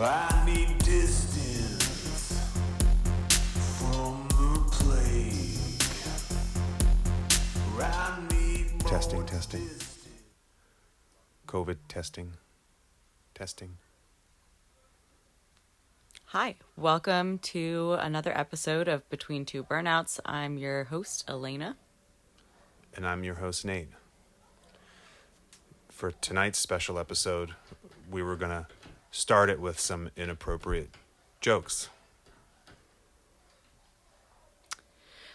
I need distance from the plague. I need more Testing. distance. COVID testing. Hi, welcome to another episode of Between Two Burnouts. I'm your host, Elena. And I'm your host, Nate. For tonight's special episode, we were going to start it with some inappropriate jokes.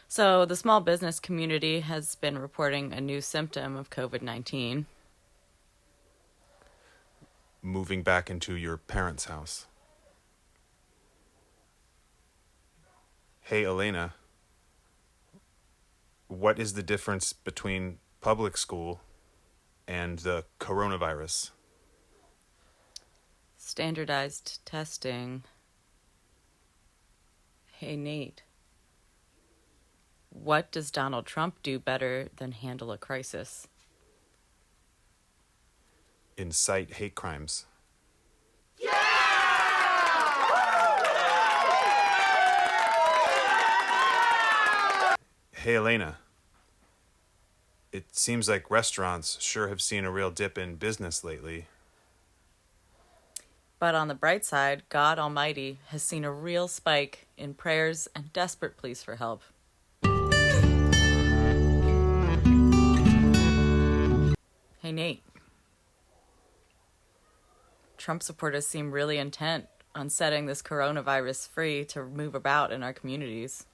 So, the small business community has been reporting a new symptom of COVID-19. Moving back into your parents' house. Hey, Elena, what is the difference between public school and the coronavirus? Standardized testing. Hey, Nate. What does Donald Trump do better than handle a crisis? Incite hate crimes. Hey, Elena. It seems like restaurants sure have seen a real dip in business lately. But on the bright side, God Almighty has seen a real spike in prayers and desperate pleas for help. Hey, Nate. Trump supporters seem really intent on setting this coronavirus free to move about in our communities.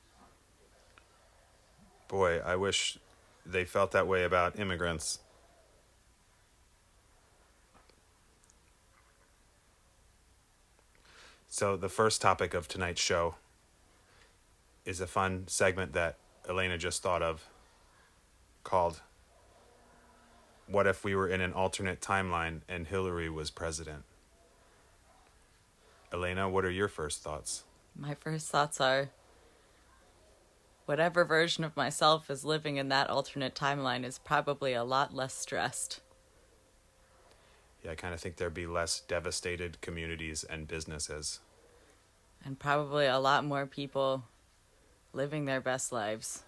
Boy, I wish they felt that way about immigrants. So the first topic of tonight's show is a fun segment that Elena just thought of called What If We Were in an Alternate Timeline and Hillary was president? Elena, what are your first thoughts? My first thoughts are, whatever version of myself is living in that alternate timeline is probably a lot less stressed. Yeah, I kind of think there'd be less devastated communities and businesses. And probably a lot more people living their best lives.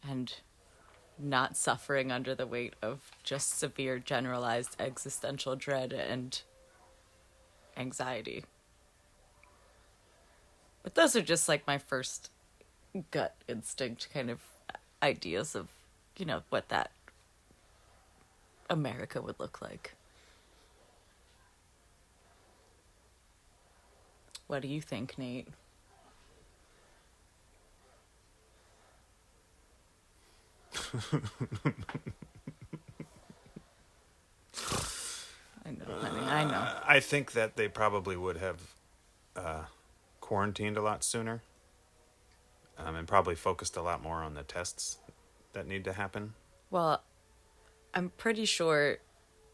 And not suffering under the weight of just severe generalized existential dread and anxiety. But those are just like my first gut instinct kind of ideas of, what that America would look like. What do you think, Nate? I know, honey, I know. I think that they probably would have quarantined a lot sooner and probably focused a lot more on the tests that need to happen. Well, I'm pretty sure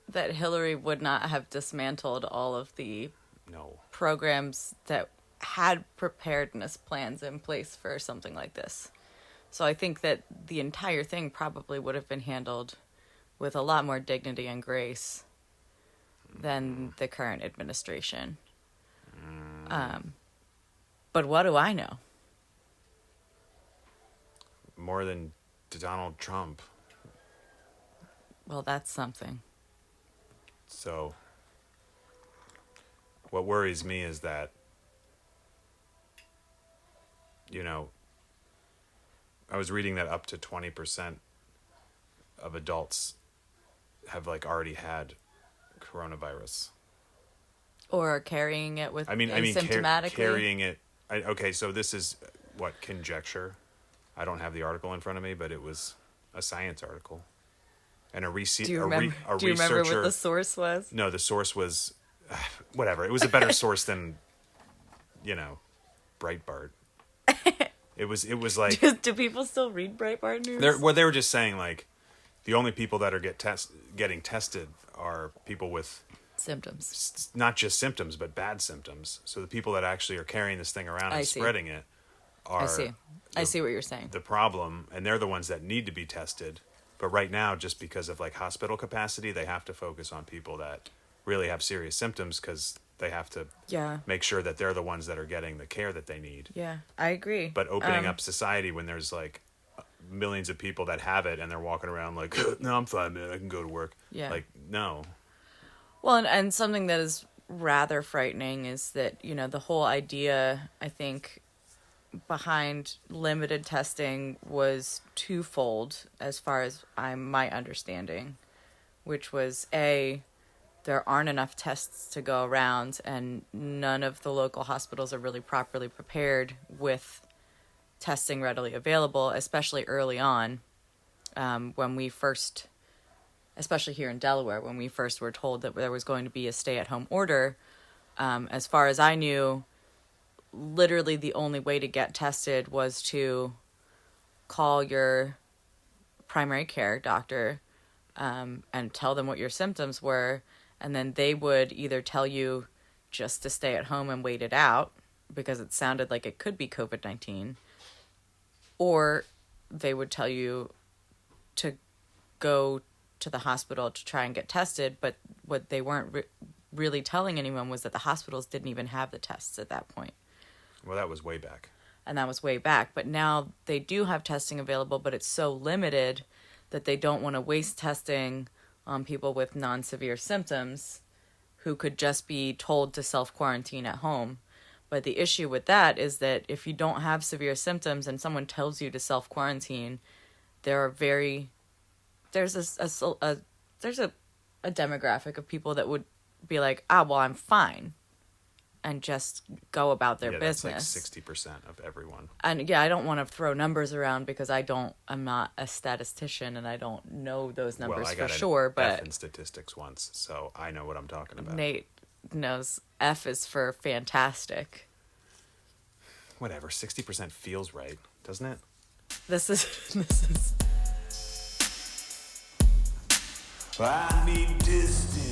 that Hillary would not have dismantled all of the programs that had preparedness plans in place for something like this. So I think that the entire thing probably would have been handled with a lot more dignity and grace than the current administration. But what do I know? More than Donald Trump. Well, that's something. So what worries me is that, I was reading that up to 20% of adults have already had coronavirus. Or are carrying it with asymptomatically. Carrying it. Okay, so this is conjecture. I don't have the article in front of me, but it was a science article. And do you remember what the source was? No, the source was whatever. It was a better source than, Breitbart. It was like. Do people still read Breitbart news? They were just saying the only people that are getting tested are people with symptoms, not just symptoms but bad symptoms. So the people that actually are carrying this thing around and spreading it are. I see what you're saying. The problem, and they're the ones that need to be tested. But right now, just because of hospital capacity, they have to focus on people that really have serious symptoms because they have to make sure that they're the ones that are getting the care that they need. Yeah, I agree. But opening up society when there's like millions of people that have it and they're walking around like, no, I'm fine, man, I can go to work. Yeah. Like, no. Well, and something that is rather frightening is that, you know, the whole idea, I think, behind limited testing was twofold as far as my understanding, which was A, there aren't enough tests to go around and none of the local hospitals are really properly prepared with testing readily available, especially early on, when we first, especially here in Delaware, when we first were told that there was going to be a stay-at-home order. As far as I knew, literally the only way to get tested was to call your primary care doctor and tell them what your symptoms were, and then they would either tell you just to stay at home and wait it out because it sounded like it could be COVID-19, or they would tell you to go to the hospital to try and get tested, but what they weren't really telling anyone was that the hospitals didn't even have the tests at that point. Well, that was way back. And that was way back. But now they do have testing available, but it's so limited that they don't want to waste testing on people with non-severe symptoms who could just be told to self-quarantine at home. But the issue with that is that if you don't have severe symptoms and someone tells you to self-quarantine, there's a demographic of people that would be like, well, I'm fine, and just go about their business. That's like 60% of everyone. And I don't want to throw numbers around because I'm not a statistician and I don't know those numbers for sure. But F in statistics once, so I know what I'm talking about. Nate knows F is for fantastic. Whatever, 60% feels right, doesn't it? This is. I need distance.